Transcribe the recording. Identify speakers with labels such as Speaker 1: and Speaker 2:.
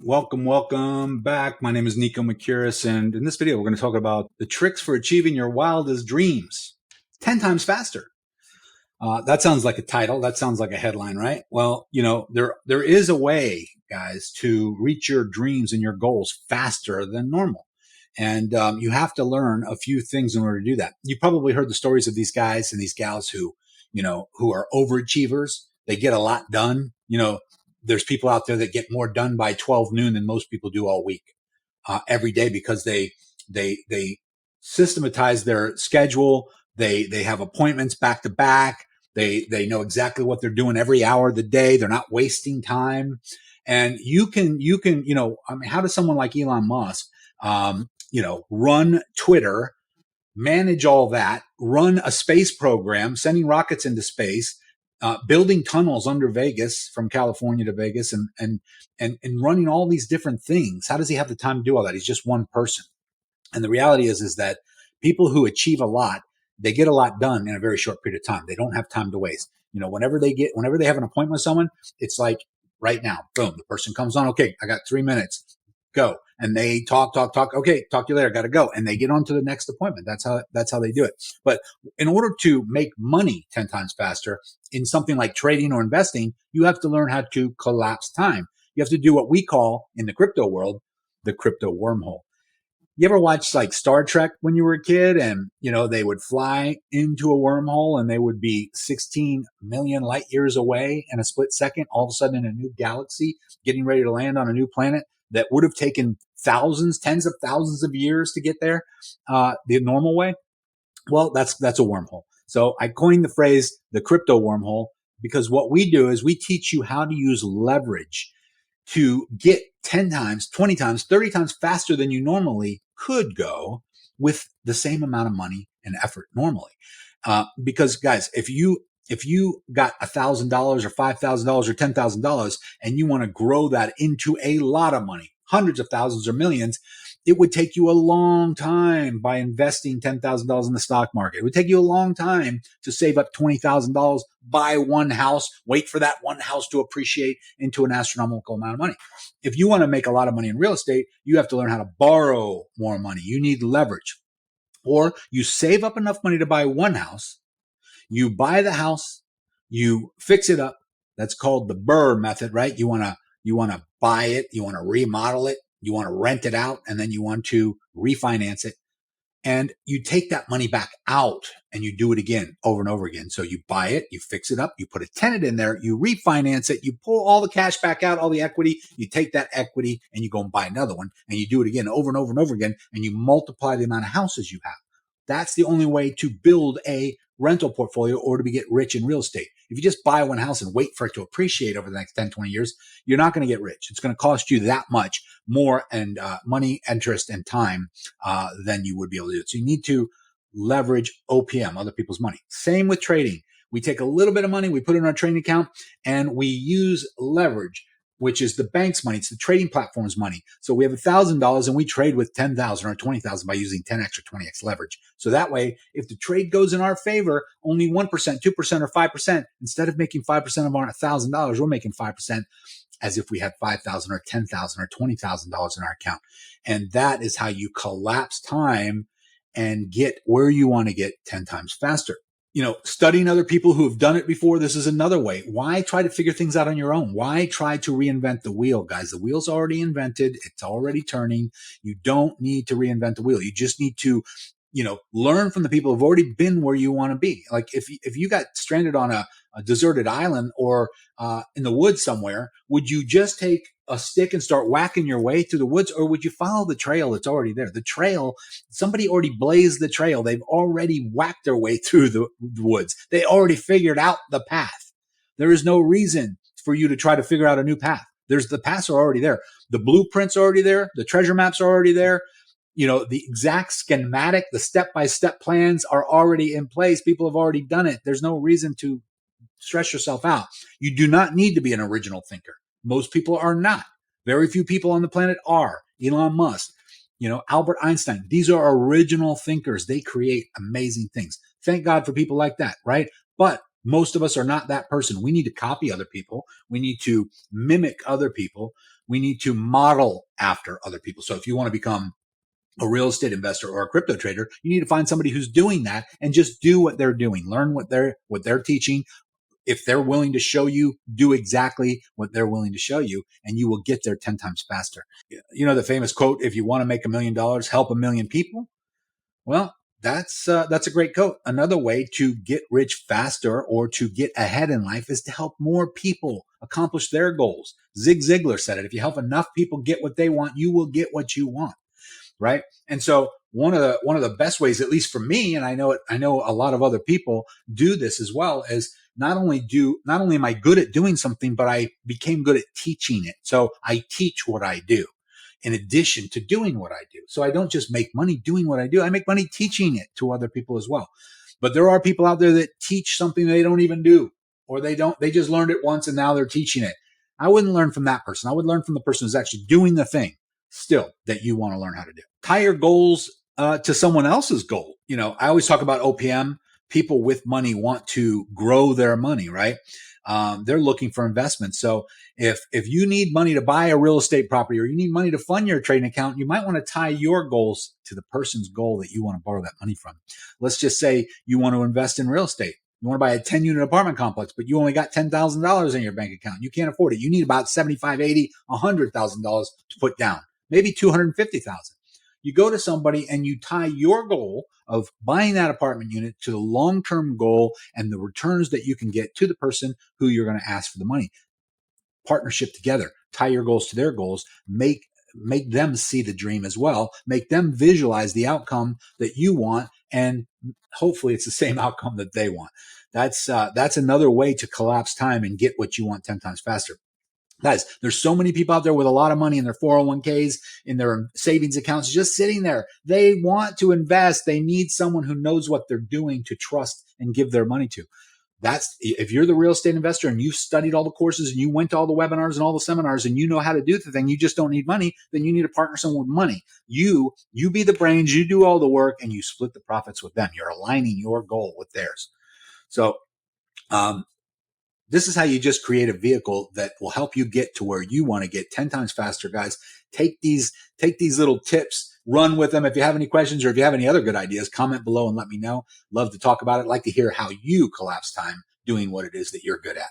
Speaker 1: Welcome back. My name is Nico Makuris, and in this video, we're going to talk about the tricks for achieving your wildest dreams 10 times faster. That sounds like a title. That sounds like a headline, right? Well, there is a way, guys, to reach your dreams and your goals faster than normal. And you have to learn a few things in order to do that. You probably heard the stories of these guys and these gals who are overachievers. They get a lot done. There's people out there that get more done by 12 noon than most people do all week, every day, because they systematize their schedule. They have appointments back to back. They know exactly what they're doing every hour of the day. They're not wasting time. And you can, how does someone like Elon Musk, run Twitter, manage all that, run a space program, sending rockets into space, building tunnels under Vegas from California to Vegas, and running all these different things? How does he have the time to do all that? He's just one person. And the reality is that people who achieve a lot, they get a lot done in a very short period of time. They don't have time to waste. Whenever they have an appointment with someone, it's like right now, boom, the person comes on. Okay, I got 3 minutes, go. And they talk. Okay, talk to you later. Got to go. And they get on to the next appointment. That's how they do it. But in order to make money 10 times faster in something like trading or investing, you have to learn how to collapse time. You have to do what we call in the crypto world, the crypto wormhole. You ever watched like Star Trek when you were a kid, and they would fly into a wormhole and they would be 16 million light years away in a split second, all of a sudden in a new galaxy, getting ready to land on a new planet that would have taken thousands, tens of thousands of years to get there, the normal way? Well, that's a wormhole. So I coined the phrase the crypto wormhole, because what we do is we teach you how to use leverage to get 10 times, 20 times, 30 times faster than you normally could go with the same amount of money and effort normally. Because guys, if you got $1,000 or $5,000 or $10,000 and you want to grow that into a lot of money, hundreds of thousands or millions, it would take you a long time by investing $10,000 in the stock market. It would take you a long time to save up $20,000, buy one house, wait for that one house to appreciate into an astronomical amount of money. If you want to make a lot of money in real estate, you have to learn how to borrow more money. You need leverage. Or you save up enough money to buy one house, you buy the house, you fix it up. That's called the BRRRR method, right? You want to buy it, you want to remodel it, you want to rent it out, and then you want to refinance it. And you take that money back out and you do it again over and over again. So you buy it, you fix it up, you put a tenant in there, you refinance it, you pull all the cash back out, all the equity, you take that equity and you go and buy another one, and you do it again over and over and over again, and you multiply the amount of houses you have. That's the only way to build a rental portfolio or to get rich in real estate. If you just buy one house and wait for it to appreciate over the next 10, 20 years, you're not going to get rich. It's going to cost you that much more and money, interest, and time than you would be able to do it. So you need to leverage OPM, other people's money. Same with trading. We take a little bit of money, we put it in our trading account, and we use leverage, which is the bank's money. It's the trading platform's money. So we have $1,000 and we trade with 10,000 or 20,000 by using 10x or 20x leverage. So that way, if the trade goes in our favor, only 1%, 2%, or 5%, instead of making 5% of our $1,000, we're making 5% as if we had $5,000 or $10,000 or $20,000 in our account. And that is how you collapse time and get where you want to get 10 times faster. Studying other people who have done it before, this is another way. Why try to figure things out on your own? Why try to reinvent the wheel, guys? The wheel's already invented. It's already turning. You don't need to reinvent the wheel. You just need to, learn from the people who've already been where you want to be. Like if you got stranded on a deserted island or in the woods somewhere, would you just take a stick and start whacking your way through the woods, or would you follow the trail that's already there? The trail, somebody already blazed the trail. They've already whacked their way through the woods. They already figured out the path. There is no reason for you to try to figure out a new path. The paths are already there. The blueprints are already there. The treasure maps are already there. The exact schematic, the step-by-step plans are already in place. People have already done it. There's no reason to stress yourself out. You do not need to be an original thinker. Most people are not. Very few people on the planet are. Elon Musk, Albert Einstein. These are original thinkers. They create amazing things. Thank God for people like that, right? But Most of us are not that person. We need to copy other people. We need to mimic other people. We need to model after other people. So if you want to become a real estate investor or a crypto trader, you need to find somebody who's doing that and just do what they're doing. Learn what they're teaching. If they're willing to show you, do exactly what they're willing to show you, and you will get there 10 times faster. You know the famous quote, if you want to make $1 million, help 1,000,000 people. Well, that's a great quote. Another way to get rich faster or to get ahead in life is to help more people accomplish their goals. Zig Ziglar said it. If you help enough people get what they want, you will get what you want. Right. And so one of the best ways, at least for me, and I know a lot of other people do this as well, is not only am I good at doing something, but I became good at teaching it. So I teach what I do in addition to doing what I do. So I don't just make money doing what I do. I make money teaching it to other people as well. But there are people out there that teach something they don't even do, or they just learned it once and now they're teaching it. I wouldn't learn from that person. I would learn from the person who's actually doing the thing still that you want to learn how to do. Tie your goals to someone else's goal. You know, I always talk about OPM. People with money want to grow their money, right? They're looking for investments. So if you need money to buy a real estate property or you need money to fund your trading account, you might want to tie your goals to the person's goal that you want to borrow that money from. Let's just say you want to invest in real estate. You want to buy a 10-unit apartment complex, but you only got $10,000 in your bank account. You can't afford it. You need about $75,000, $80,000, $100,000 to put down, maybe $250,000. You go to somebody and you tie your goal of buying that apartment unit to the long-term goal and the returns that you can get to the person who you're going to ask for the money. Partnership together, tie your goals to their goals, make them see the dream as well, make them visualize the outcome that you want, and hopefully it's the same outcome that they want. That's another way to collapse time and get what you want 10 times faster. Guys, there's so many people out there with a lot of money in their 401ks, in their savings accounts, just sitting there. They want to invest. They need someone who knows what they're doing to trust and give their money to. If you're the real estate investor and you've studied all the courses and you went to all the webinars and all the seminars and you know how to do the thing, you just don't need money, then you need to partner someone with money. You be the brains, you do all the work, and you split the profits with them. You're aligning your goal with theirs. So, this is how you just create a vehicle that will help you get to where you want to get 10 times faster, guys. Take these little tips, run with them. If you have any questions or if you have any other good ideas, comment below and let me know. Love to talk about it. Like to hear how you collapse time doing what it is that you're good at.